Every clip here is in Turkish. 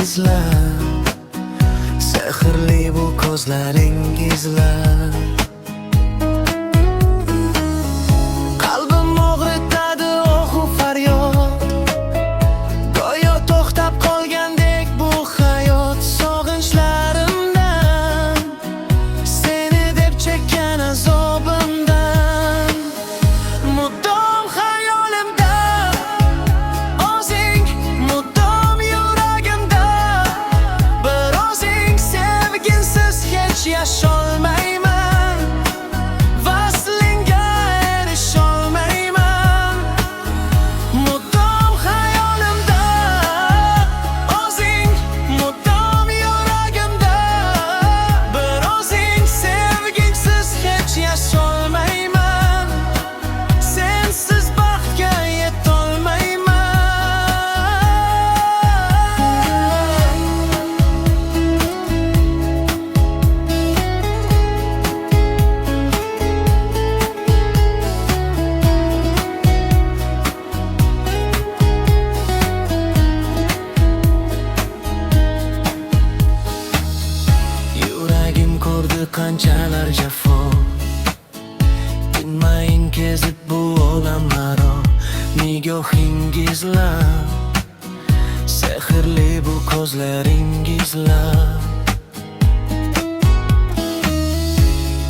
izlab, sehrli bu ko'zlaringizlar. Qalbim og'ritadi ohu faryod, go'yo to'xtab qolgandek bu hayot. Sog'inchlarimdan, seni deb chekkan azobimdan, muddom xayolimda o'zing, muddom yuragimda bir o'zing. Sevgingsiz hech yasholmayman, vaslingga erisholmayman. Muddom xayolimda o'zing, muddom yuragimda bir o'zing. Sevgingsiz hech yasholmayman, sensiz baxtga yetolmayman. Yuragim ko'rdi qanchalar jafo, tinmayin kezib bu olamlaro. Nigohingizlar, sehrli bu ko'zlaringizlar.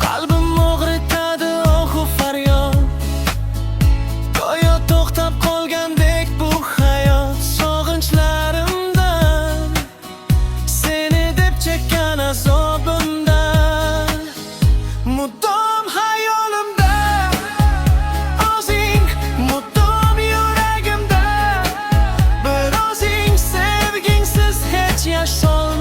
Qalbim og'ritadi ohu faryod, go'yo to'xtab qolgandek bu hayot. Sog'inchlarimdan, seni deb chekkan azobimdan, muddom xayolimda o'zing, muddom yuragimda bir o'zing. Sevgingsiz hech yashol